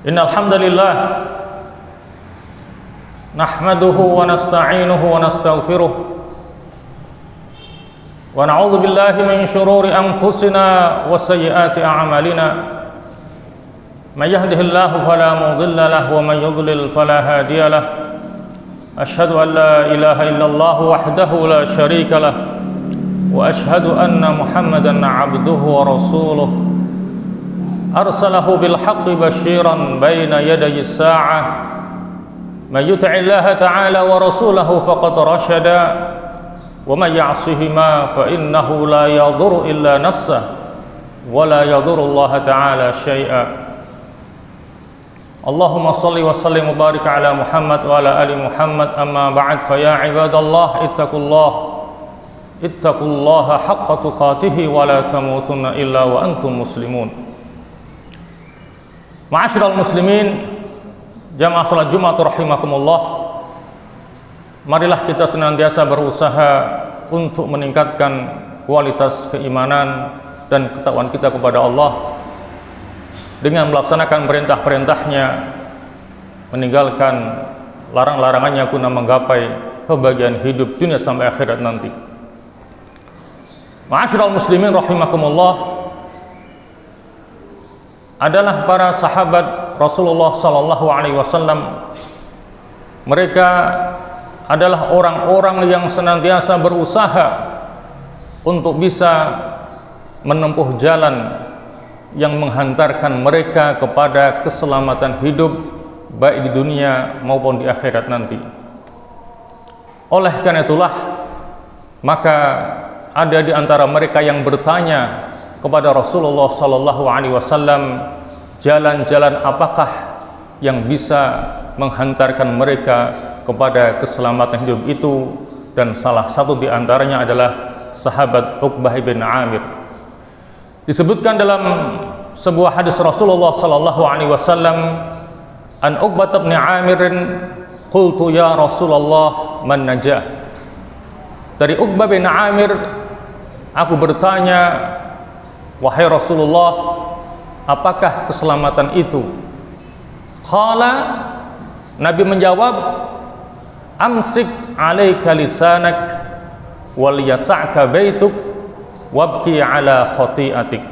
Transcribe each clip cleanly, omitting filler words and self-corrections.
Innal hamdalillah nahmaduhu wa nasta'inuhu wa nastaghfiruh wa na'udzu billahi min shururi anfusina wa sayyiati a'malina. May yahdihillahu fala mudilla lahu wa may yudlil fala hadiya lahu. Ashhadu an la ilaha illallah wahdahu la syarika lah wa ashhadu anna Muhammadan 'abduhu wa rasuluh. Arsalahu bil haqqi basyiran baina yaday as-sa'ah. May yuti'illaha ta'ala wa rasulahu faqad rasyada wa may ya'sihima fa innahu la yadhurru illa nafsahu wa la yadhurru Allah ta'ala syai'a. Allahumma salli wa sallim wa barik ala Muhammad wa ala ali Muhammad, amma ba'd, fa ya ibadallah ittaqullaha haqqa tuqatih wa la tamutunna illa wa antum muslimun. Ma'asyiral muslimin, jamaah salat Jumat rahimakumullah. Marilah kita senantiasa berusaha untuk meningkatkan kualitas keimanan dan ketakwaan kita kepada Allah dengan melaksanakan perintah-perintahnya, meninggalkan larang-larangannya guna menggapai kebahagiaan hidup dunia sampai akhirat nanti. Ma'asyiral muslimin rahimakumullah, adalah para sahabat Rasulullah sallallahu alaihi wasallam. Mereka adalah orang-orang yang senantiasa berusaha untuk bisa menempuh jalan yang menghantarkan mereka kepada keselamatan hidup baik di dunia maupun di akhirat nanti. Oleh karena itulah, maka ada di antara mereka yang bertanya kepada Rasulullah sallallahu alaihi wasallam, jalan-jalan apakah yang bisa menghantarkan mereka kepada keselamatan hidup itu? Dan salah satu di antaranya adalah sahabat Uqbah bin Amir. Disebutkan dalam sebuah hadis Rasulullah sallallahu alaihi wasallam, an Uqbah bin Amir, qultu ya Rasulullah man najah. Dari Uqbah bin Amir, aku bertanya, wahai Rasulullah, apakah keselamatan itu? Qala, Nabi menjawab, amsik alaika lisanak wal yasa'ka baituk wabki ala khati'atik.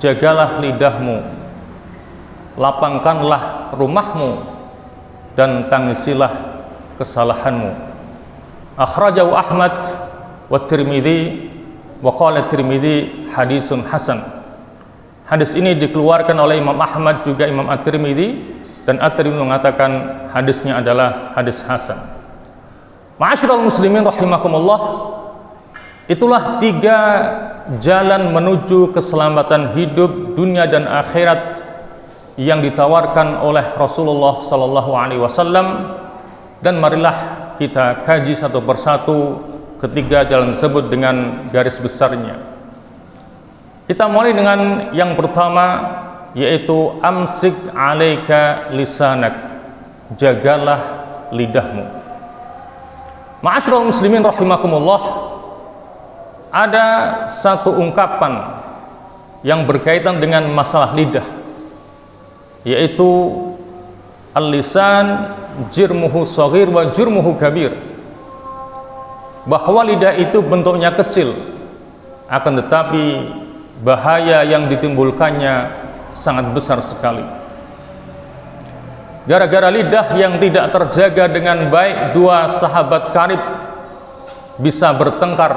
Jagalah lidahmu, lapangkanlah rumahmu, dan tangisilah kesalahanmu. Akhrajahu Ahmad wa Tirmidzi wa qala Tirmidzi hadisun hasan. Hadis ini dikeluarkan oleh Imam Ahmad juga Imam At-Tirmidzi, dan At-Tirmidzi mengatakan hadisnya adalah hadis hasan. Ma'asyiral muslimin rahimakumullah, itulah 3 jalan menuju keselamatan hidup dunia dan akhirat yang ditawarkan oleh Rasulullah sallallahu alaihi wasallam, dan marilah kita kaji satu persatu ketiga jalan tersebut dengan garis besarnya. Kita mulai dengan yang pertama, yaitu amsik alaika lisanak, jagalah lidahmu. Ma'asyiral muslimin rahimakumullah, ada satu ungkapan yang berkaitan dengan masalah lidah, yaitu al-lisan jirmuhu shaghir wa jurmuhu kabir. Bahwa lidah itu bentuknya kecil, akan tetapi bahaya yang ditimbulkannya sangat besar sekali. Gara-gara lidah yang tidak terjaga dengan baik, 2 sahabat karib bisa bertengkar,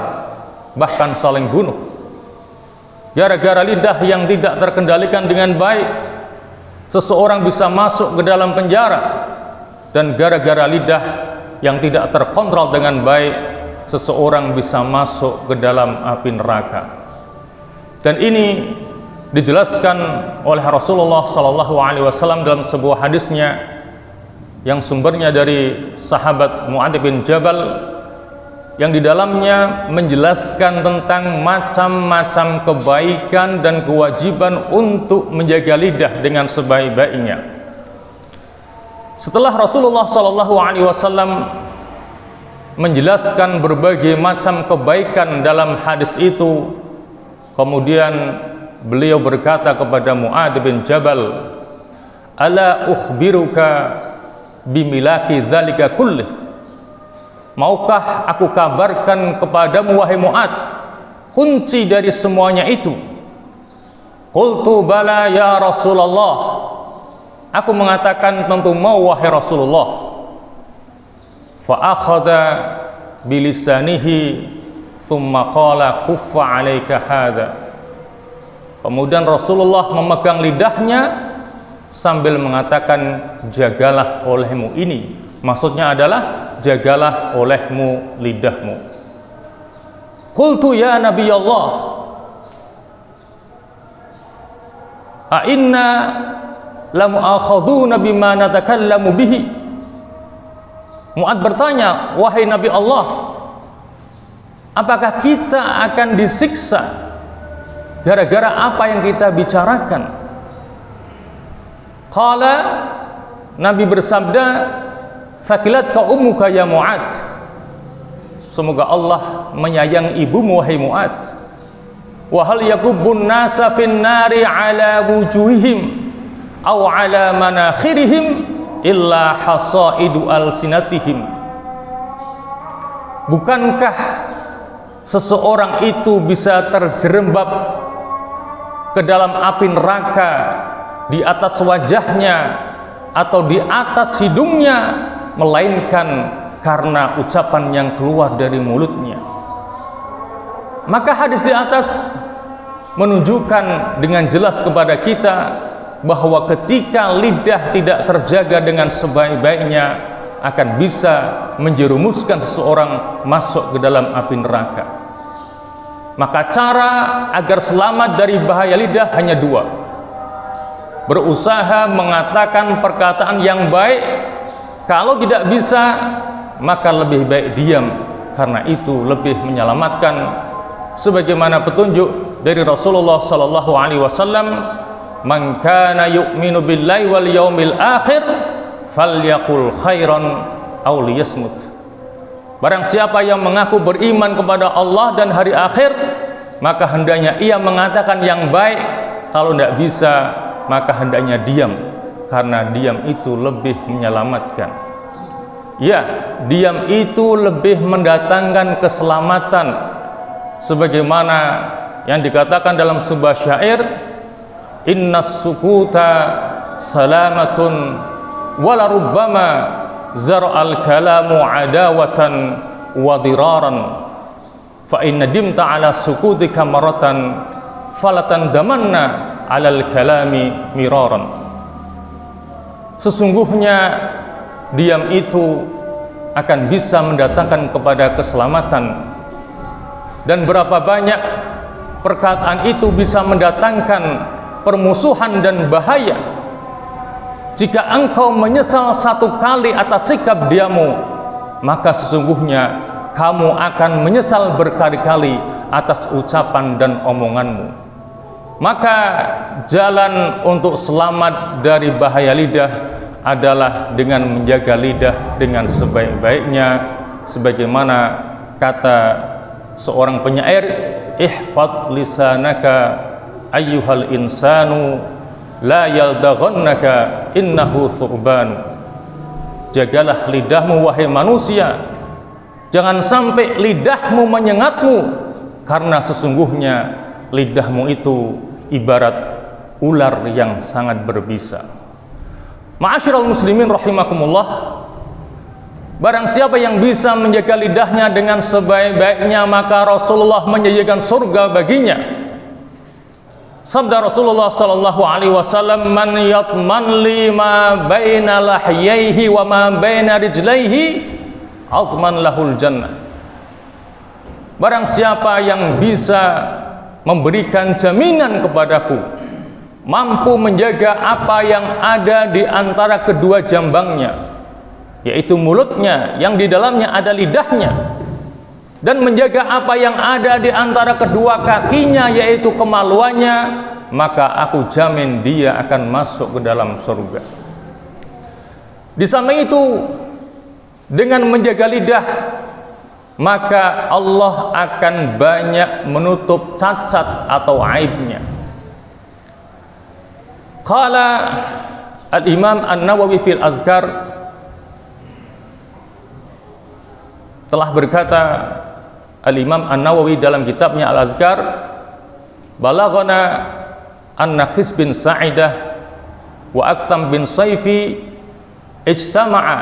bahkan saling bunuh. Gara-gara lidah yang tidak terkendalikan dengan baik, seseorang bisa masuk ke dalam penjara. Dan gara-gara lidah yang tidak terkontrol dengan baik, seseorang bisa masuk ke dalam api neraka. Dan ini dijelaskan oleh Rasulullah sallallahu alaihi wasallam dalam sebuah hadisnya yang sumbernya dari sahabat Mu'adz bin Jabal, yang di dalamnya menjelaskan tentang macam-macam kebaikan dan kewajiban untuk menjaga lidah dengan sebaik-baiknya. Setelah Rasulullah sallallahu alaihi wasallam menjelaskan berbagai macam kebaikan dalam hadis itu, kemudian beliau berkata kepada Mu'adz bin Jabal, ala ukhbiruka bimilaki dzalika kullih, maukah aku kabarkan kepadamu wahai Mu'adz kunci dari semuanya itu? Qultu bala ya Rasulullah, aku mengatakan tentu mau wahai Rasulullah. Fa akhadha bilisanihi thumma qala kuffa 'alaika hadza. Kemudian Rasulullah memegang lidahnya sambil mengatakan jagalah olehmu ini. Maksudnya adalah jagalah olehmu lidahmu. Qultu ya Nabi Allah, a inna lamu'akhaduna bima natakallamu bihi. Mu'adz bertanya, wahai Nabi Allah, apakah kita akan disiksa gara-gara apa yang kita bicarakan? Qala, Nabi bersabda, "Thaqilatka ummuka ya Mu'adz." Semoga Allah menyayangi ibumu wahai Mu'adz. Wa hal yakubbun nasa fin nari ala wujuhihim aw ala manakhirihim illa hasaidu alsinatihim. Bukankah seseorang itu bisa terjerembab ke dalam api neraka di atas wajahnya atau di atas hidungnya, melainkan karena ucapan yang keluar dari mulutnya. Maka hadis di atas menunjukkan dengan jelas kepada kita bahwa ketika lidah tidak terjaga dengan sebaik-baiknya akan bisa menjerumuskan seseorang masuk ke dalam api neraka. Maka cara agar selamat dari bahaya lidah hanya dua: berusaha mengatakan perkataan yang baik. Kalau tidak bisa, maka lebih baik diam, karena itu lebih menyelamatkan. Sebagaimana petunjuk dari Rasulullah sallallahu alaihi wasallam, "Man kana yu'minu billahi wal yaumil akhir falyaqul khairan aw liyasmut." Barang siapa yang mengaku beriman kepada Allah dan hari akhir, maka hendaknya ia mengatakan yang baik. Kalau tidak bisa, maka hendaknya diam, karena diam itu lebih menyelamatkan. Ya, diam itu lebih mendatangkan keselamatan. Sebagaimana yang dikatakan dalam sebuah syair, "Innas sukuta salamatun wala rubbama zar'al kalamu adawatan wa diraran fa inna dimta ala sukutika maratan falatan damanna alal kalami miraran." Sesungguhnya diam itu akan bisa mendatangkan kepada keselamatan, dan berapa banyak perkataan itu bisa mendatangkan permusuhan dan bahaya. Jika engkau menyesal satu kali atas sikap diammu, maka sesungguhnya kamu akan menyesal berkali-kali atas ucapan dan omonganmu. Maka jalan untuk selamat dari bahaya lidah adalah dengan menjaga lidah dengan sebaik-baiknya. Sebagaimana kata seorang penyair, "Ihfad lisanaka ayyuhal insanu la yaldaghannaka innahu thurban." Jagalah lidahmu wahai manusia, jangan sampai lidahmu menyengatmu, karena sesungguhnya lidahmu itu ibarat ular yang sangat berbisa. Ma'asyiral muslimin rahimakumullah, barang siapa yang bisa menjaga lidahnya dengan sebaik-baiknya, maka Rasulullah menjanjikan surga baginya. Sabda Rasulullah sallallahu alaihi wasallam, "Man yatman li ma baina lahyaihi wa ma baina rijlaihi, atman lahul jannah." Barang siapa yang bisa memberikan jaminan kepadaku, mampu menjaga apa yang ada di antara kedua jambangnya, yaitu mulutnya yang di dalamnya ada lidahnya, dan menjaga apa yang ada di antara kedua kakinya, yaitu kemaluannya, maka aku jamin dia akan masuk ke dalam surga. Di samping itu, dengan menjaga lidah, maka Allah akan banyak menutup cacat atau aibnya. Qala Al-Imam An-Nawawi fil Adhkar telah berkata, Al-Imam An-Nawawi dalam kitabnya Al-Adhkar, balaghana anna Qis bin Sa'idah wa Aktham bin Sayfi ijtama'a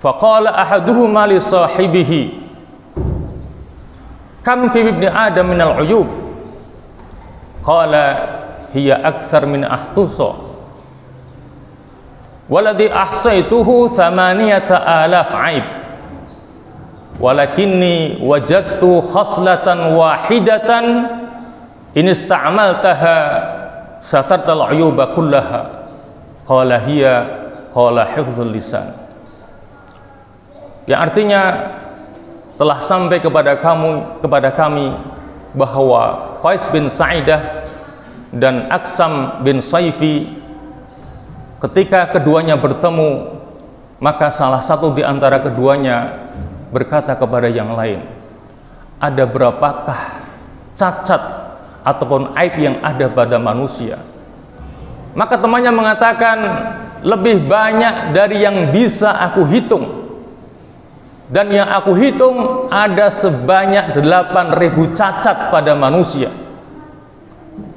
faqala ahaduhuma li sahibihi kam fi ibni Adam min al-uyub qala hiya akthar min ahtusa waladhi ahsaituhu 8,000 aib walakinni wajadtu khaslatan wahidatan in ista'maltaha satartal uyuba kullaha qala hiya qala hifdzul lisan. Yang artinya telah sampai kepada kami bahwa Qais bin Sa'idah dan Aksam bin Sayfi ketika keduanya bertemu, maka salah satu di antara keduanya berkata kepada yang lain, ada berapakah cacat ataupun aib yang ada pada manusia? Maka temannya mengatakan, lebih banyak dari yang bisa aku hitung, dan yang aku hitung ada sebanyak 8.000 cacat pada manusia.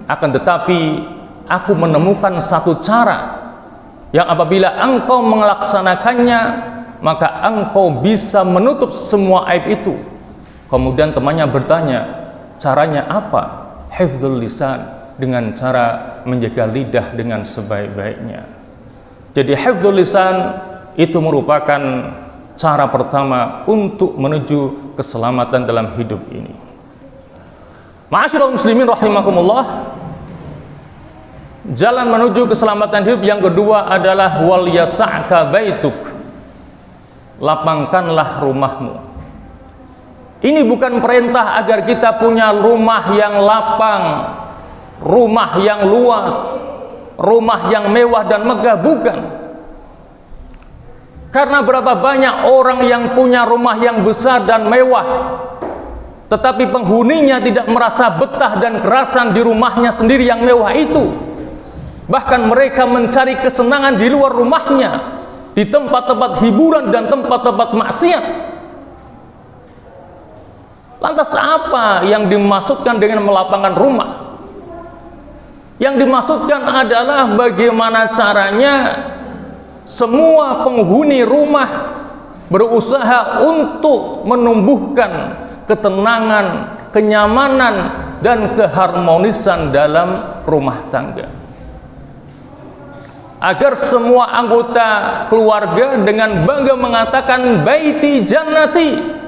Akan tetapi aku menemukan satu cara yang apabila engkau melaksanakannya, maka engkau bisa menutup semua aib itu. Kemudian temannya bertanya, caranya apa? Hifdzul lisan, dengan cara menjaga lidah dengan sebaik-baiknya. Jadi hifdzul lisan itu merupakan cara pertama untuk menuju keselamatan dalam hidup ini. Ma'asyiral muslimin rahimakumullah, jalan menuju keselamatan hidup yang kedua adalah wal yasa'ka baituk, lapangkanlah rumahmu. Ini bukan perintah agar kita punya rumah yang lapang, rumah yang luas, rumah yang mewah dan megah, bukan. Karena berapa banyak orang yang punya rumah yang besar dan mewah, tetapi penghuninya tidak merasa betah dan kerasan di rumahnya sendiri yang mewah itu. Bahkan mereka mencari kesenangan di luar rumahnya, di tempat-tempat hiburan dan tempat-tempat maksiat. Lantas apa yang dimaksudkan dengan melapangkan rumah? Yang dimaksudkan adalah bagaimana caranya semua penghuni rumah berusaha untuk menumbuhkan ketenangan, kenyamanan, dan keharmonisan dalam rumah tangga, agar semua anggota keluarga dengan bangga mengatakan baiti jannati,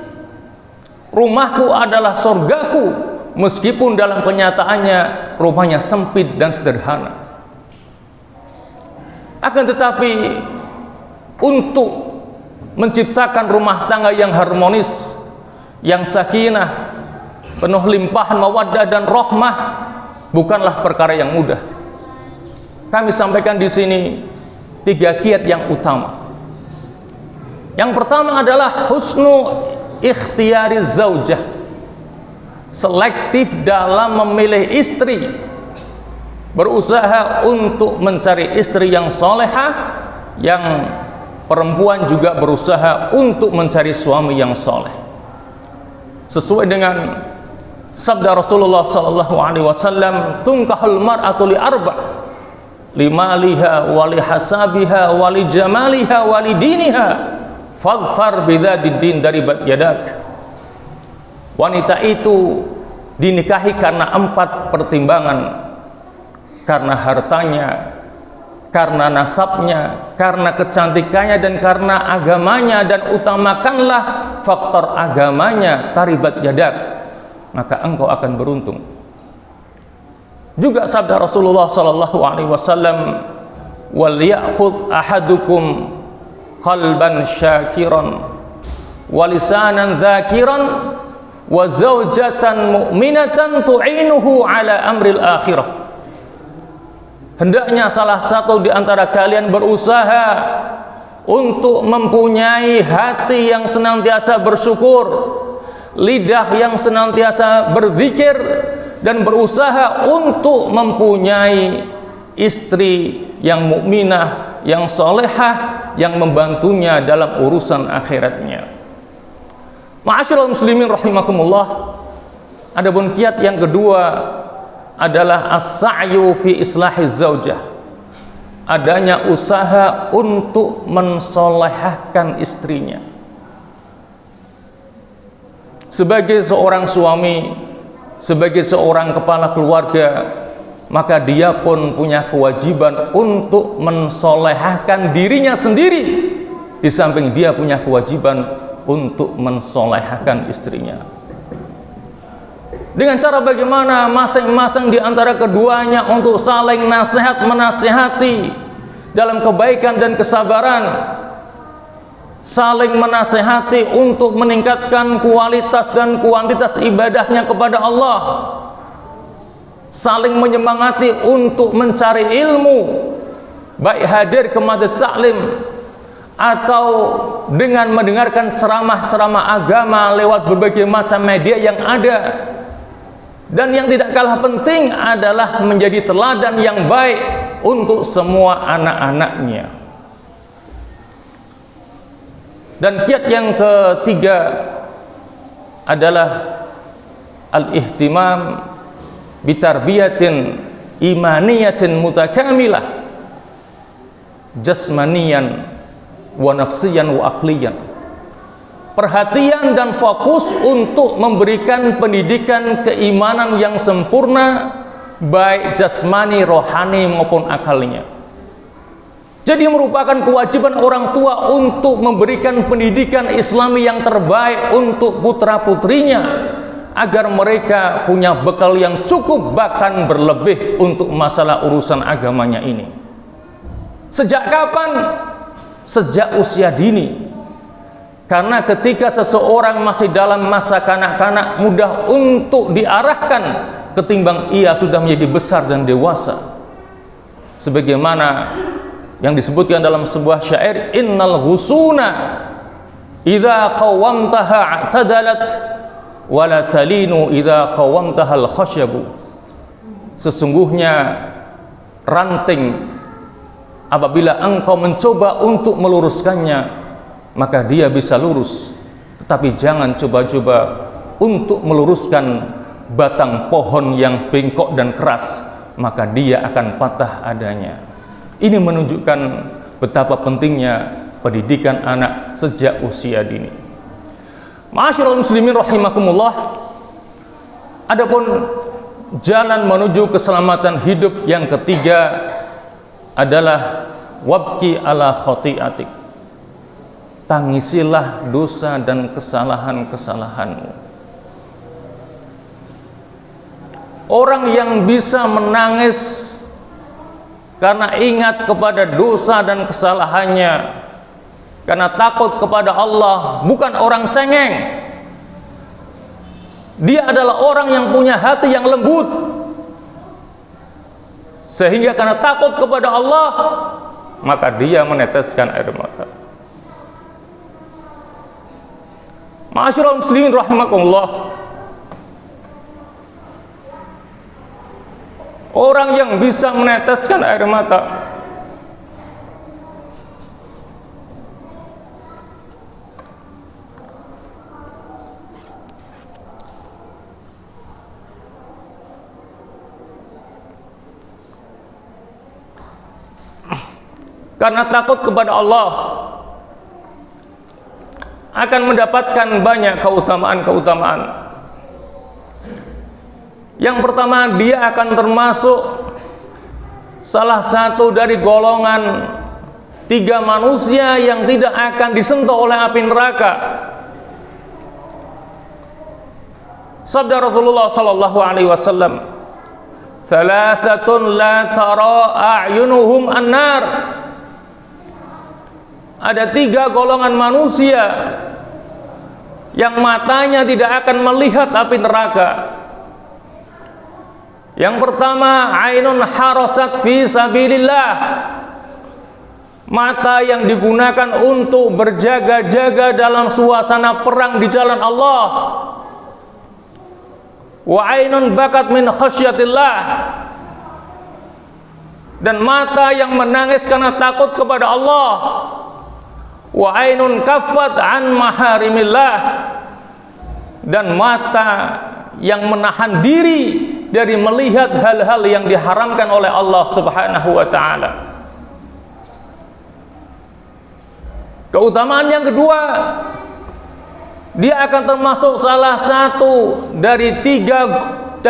rumahku adalah surgaku, meskipun dalam kenyataannya rumahnya sempit dan sederhana. Akan tetapi untuk menciptakan rumah tangga yang harmonis, yang sakinah, penuh limpahan mawaddah dan rahmah, bukanlah perkara yang mudah. Kami sampaikan di sini 3 kiat yang utama. Yang pertama adalah husnu ikhtiyari zaujah, selektif dalam memilih istri, berusaha untuk mencari istri yang solehah, yang perempuan juga berusaha untuk mencari suami yang soleh. Sesuai dengan sabda Rasulullah SAW, tunkahul mar'atu li arba', limaliha wali hasabiha wali jamaliha wali diniha fadfar bidzatid din daribat yadak. Wanita itu dinikahi karena 4 pertimbangan, karena hartanya, karena nasabnya, karena kecantikannya, dan karena agamanya, dan utamakanlah faktor agamanya, taribat yadak, maka engkau akan beruntung. Juga sabda Rasulullah SAW, wal ya'khudh ahadukum qalban syakiran wa lisanan dzakiran wa zaujatan mu'minatan tu'inuhu ala amril akhirah. Hendaknya salah satu di antara kalian berusaha untuk mempunyai hati yang senantiasa bersyukur, lidah yang senantiasa berzikir, dan berusaha untuk mempunyai istri yang mukminah, yang solehah, yang membantunya dalam urusan akhiratnya. Ma'asyiral muslimin rahimakumullah. Adapun kiat yang kedua adalah as-sa'yu fi islahiz zaujah. Adanya usaha untuk mensolehahkan istrinya. Sebagai seorang suami, sebagai seorang kepala keluarga, maka dia pun punya kewajiban untuk mensolehahkan dirinya sendiri, di samping dia punya kewajiban untuk mensolehahkan istrinya. Dengan cara bagaimana masing-masing di antara keduanya untuk saling nasihat menasihati dalam kebaikan dan kesabaran, saling menasihati untuk meningkatkan kualitas dan kuantitas ibadahnya kepada Allah, saling menyemangati untuk mencari ilmu, baik hadir ke majelis taklim atau dengan mendengarkan ceramah-ceramah agama lewat berbagai macam media yang ada. Dan yang tidak kalah penting adalah menjadi teladan yang baik untuk semua anak-anaknya. Dan kiat yang ketiga adalah al-ihtimam bitarbiyatin imaniyatin mutakamilah jasmaniyan wa nafsiyan wa aqliyan. Perhatian dan fokus untuk memberikan pendidikan keimanan yang sempurna, baik jasmani, rohani maupun akalnya. Jadi merupakan kewajiban orang tua untuk memberikan pendidikan Islami yang terbaik untuk putra-putrinya, agar mereka punya bekal yang cukup bahkan berlebih untuk masalah urusan agamanya ini. Sejak kapan? Sejak usia dini. Karena ketika seseorang masih dalam masa kanak-kanak, mudah untuk diarahkan ketimbang ia sudah menjadi besar dan dewasa. Sebagaimana yang disebutkan dalam sebuah syair, innal husuna idza qawamtaha i'tadalat wa la talinu idza qawamtaha al-khasyabu. Sesungguhnya ranting apabila engkau mencoba untuk meluruskannya, maka dia bisa lurus. Tetapi jangan coba-coba untuk meluruskan batang pohon yang bengkok dan keras, maka dia akan patah adanya. Ini menunjukkan betapa pentingnya pendidikan anak sejak usia dini. Ma'asyiral muslimin rahimakumullah. Adapun jalan menuju keselamatan hidup yang ketiga adalah wabki ala khati'atik. Tangisilah dosa dan kesalahan-kesalahanmu. Orang yang bisa menangis karena ingat kepada dosa dan kesalahannya, karena takut kepada Allah, bukan orang cengeng. Dia adalah orang yang punya hati yang lembut, sehingga karena takut kepada Allah, maka dia meneteskan air mata. Ma'asyiral muslimin rahimakumullah. Orang yang bisa meneteskan air mata karena takut kepada Allah, akan mendapatkan banyak keutamaan-keutamaan. Yang pertama, dia akan termasuk salah satu dari golongan 3 manusia yang tidak akan disentuh oleh api neraka. Sabda Rasulullah sallallahu alaihi wasallam, "Thalathatun la tara a'yunuhum an-nar." Ada 3 golongan manusia yang matanya tidak akan melihat api neraka. Yang pertama, ainun harasat fi sabilillah. Mata yang digunakan untuk berjaga-jaga dalam suasana perang di jalan Allah. Wa ainun bakat min khasyatillah. dan mata yang menangis karena takut kepada Allah. Wa ainun kaffat an maharimillah, dan mata yang menahan diri dari melihat hal-hal yang diharamkan oleh Allah Subhanahu wa taala. Keutamaan yang kedua, dia akan termasuk salah satu dari 7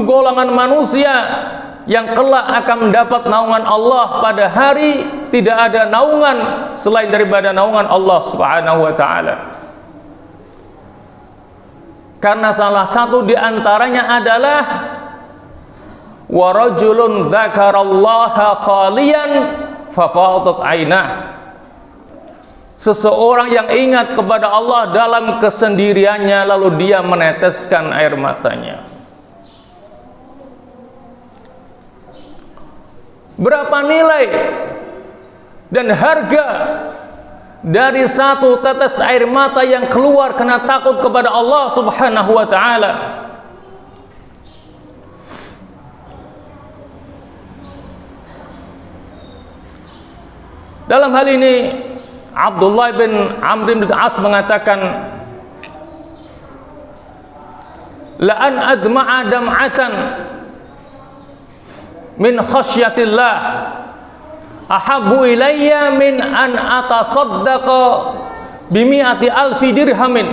golongan manusia yang kelak akan mendapat naungan Allah pada hari tidak ada naungan selain daripada naungan Allah Subhanahu wa taala. Karena salah satu di antaranya adalah wa rajulun dzakarallaha khaliyan fafadat ainah. Seseorang yang ingat kepada Allah dalam kesendiriannya lalu dia meneteskan air matanya. Berapa nilai dan harga dari satu tetes air mata yang keluar karena takut kepada Allah Subhanahu wa taala? Dalam hal ini Abdullah bin Amr bin As mengatakan, la an adma'a dam'atan min khasyatillah ahabbu ilayya min an atasaddaqa bimi'ati alfi dirhamin.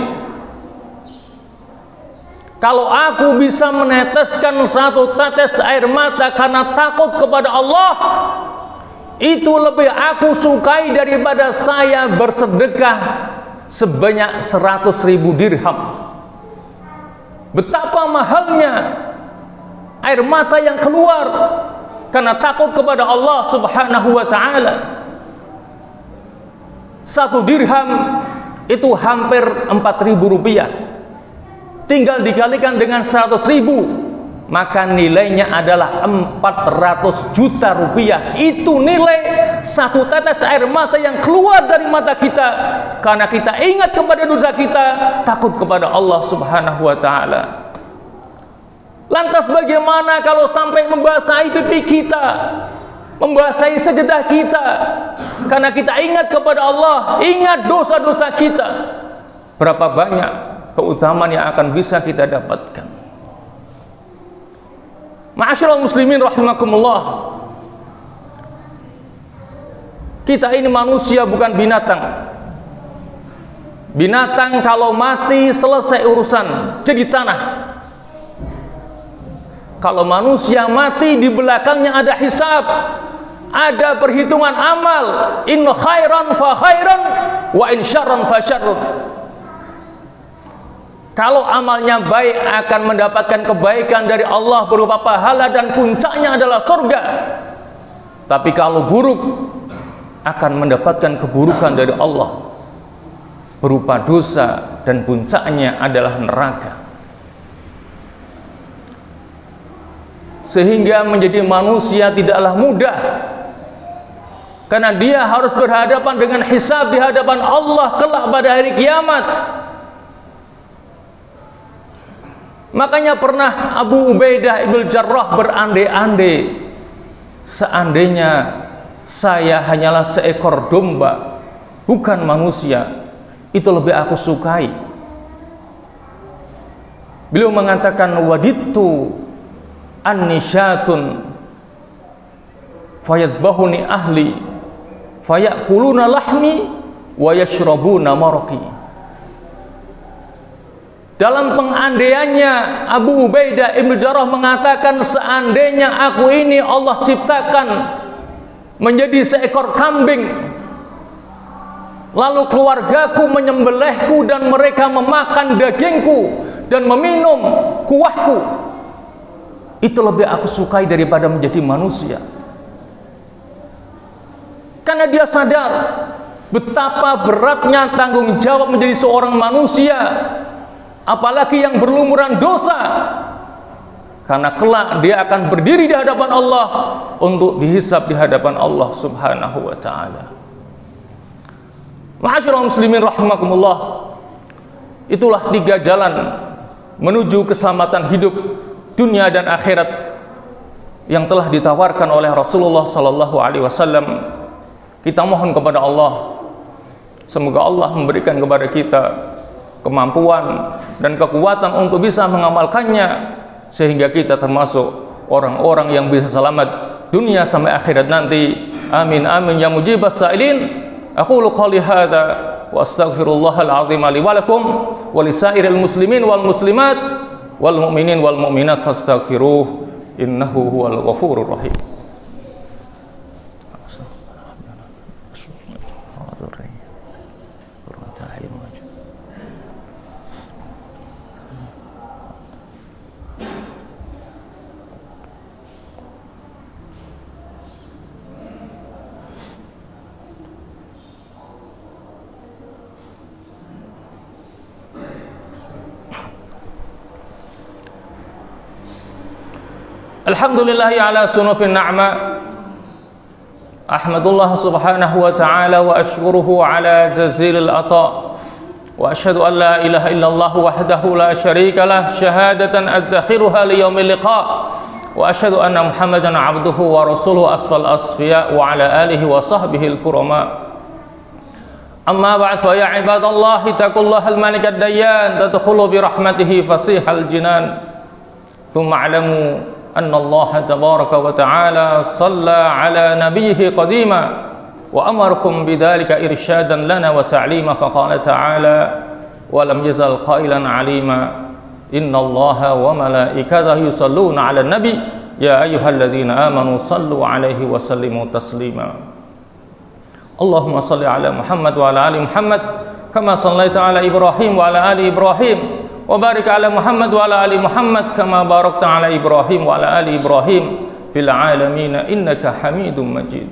Kalau aku bisa meneteskan satu tetes air mata karena takut kepada Allah, itu lebih aku sukai daripada saya bersedekah sebanyak 100.000 dirham. Betapa mahalnya air mata yang keluar karena takut kepada Allah Subhanahu wa taala. 1 dirham itu hampir 4.000 rupiah. Tinggal dikalikan dengan 100.000, maka nilainya adalah 400 juta rupiah. Itu nilai satu tetes air mata yang keluar dari mata kita karena kita ingat kepada dosa kita, takut kepada Allah Subhanahu wa taala. Lantas bagaimana kalau sampai membasahi pipi kita, membasahi sajadah kita karena kita ingat kepada Allah, ingat dosa-dosa kita? Berapa banyak keutamaan yang akan bisa kita dapatkan? Ma'asyiral muslimin rahimakumullah, kita ini manusia bukan binatang. Binatang kalau mati selesai urusan, jadi tanah. Kalau manusia mati di belakangnya ada hisab, ada perhitungan amal. In khairan fa khairan wa in syarran fa syarrun. Kalau amalnya baik akan mendapatkan kebaikan dari Allah berupa pahala dan puncaknya adalah surga. Tapi kalau buruk akan mendapatkan keburukan dari Allah berupa dosa dan puncaknya adalah neraka. Sehingga menjadi manusia tidaklah mudah, karena dia harus berhadapan dengan hisab di hadapan Allah kelak pada hari kiamat. Makanya pernah Abu Ubaidah ibn Jarrah berandai-andai, seandainya saya hanyalah seekor domba, bukan manusia, itu lebih aku sukai. Beliau mengatakan, wadittu annisyatun fayadbahuni ahli fayakuluna lahmi wa yashrabuna maraqi. Dalam pengandaiannya Abu Ubaidah ibn Jarrah mengatakan, seandainya aku ini Allah ciptakan menjadi seekor kambing, lalu keluargaku menyembelihku dan mereka memakan dagingku dan meminum kuahku, itu lebih aku sukai daripada menjadi manusia. Karena dia sadar betapa beratnya tanggung jawab menjadi seorang manusia, apalagi yang berlumuran dosa, karena kelak dia akan berdiri di hadapan Allah untuk dihisab di hadapan Allah Subhanahu wa taala. Ma'asyiral muslimin rahimakumullah, itulah 3 jalan menuju keselamatan hidup dunia dan akhirat yang telah ditawarkan oleh Rasulullah sallallahu alaihi wasallam. Kita mohon kepada Allah, semoga Allah memberikan kepada kita kemampuan dan kekuatan untuk bisa mengamalkannya, sehingga kita termasuk orang-orang yang bisa selamat dunia sampai akhirat nanti. Amin amin ya mujibas sa'ilin. Aqulu qouli hadza wa astaghfirullahal azim li wa lakum wa lisairil muslimin wal muslimat wal mu'minin wal mu'minat fastaghfiruh innahu huwal ghafurur rahim. Alhamdulillahi ala sunufin na'ma. Ahmadullah subhanahu wa ta'ala wa ashkuruhu ala jazilil ata. Wa ashhadu an la ilaha illallah wahdahu la syarika lah syahadatan adakhiruha li yaumil liqa. Wa ashhadu anna Muhammadan abduhu wa rasuluhu asfal asfiya wa ala alihi wa sahbihi al-kurama. Amma ba'd fa ya ibadallah ittaqullahal malikad dayyan tadkhulu bi rahmatihi fasihal jinan. Thumma alamu أن الله تبارك وتعالى صلى على نبيه قديما وأمركم بذلك إرشادا لنا وتعليما فقال تعالى ولم يزل قائلا عليما إن الله وملائكته يصلون على النبي يا أيها الذين آمنوا صلوا عليه وسلموا تسليما اللهم صل على محمد وعلى آل محمد كما صليت على إبراهيم وعلى آل إبراهيم وبارك على محمد وعلى آل محمد كما باركت على إبراهيم وعلى آل إبراهيم في العالمين إنك حميد مجيد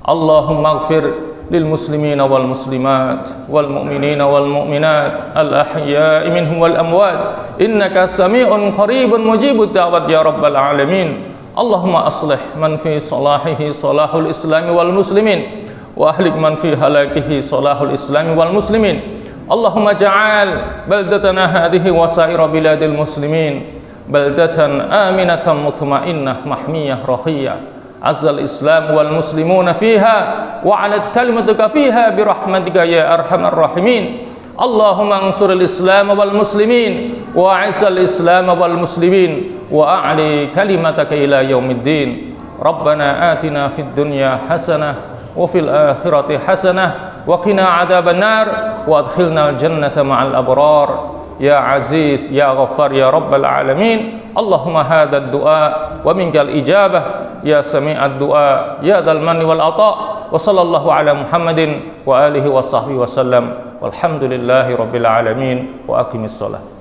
اللهم اغفر للمسلمين والمسلمات والمؤمنين والمؤمنات الأحياء منهم والأموات إنك سميع قريب مجيب الدعوات يا رب العالمين اللهم أصلح من في صلاحه صلاح الإسلام والمسلمين وأهلك من في هلاكه صلاح الإسلام والمسلمين اللهم اجعل بلدتنا هذه وسائر بلاد المسلمين بلدة آمنة مطمئنة محمية رخية عز الإسلام والمسلمون فيها وعلت كلمتك فيها برحمتك يا أرحم الراحمين اللهم انصر الإسلام والمسلمين وأعز الإسلام والمسلمين وأعلي كلمتك إلى يوم الدين ربنا آتنا في الدنيا حسنة وفي الآخرة حسنة وقنا عذاب النار وادخلنا الجنة مع الأبرار يا عزيز يا غفار يا رب العالمين اللهم هذا الدعاء ومنك الإجابة يا سميع الدعاء يا ذا المن والعطاء وصلى الله على محمد وآله وصحبه وسلم والحمد لله رب العالمين وأقم الصلاة.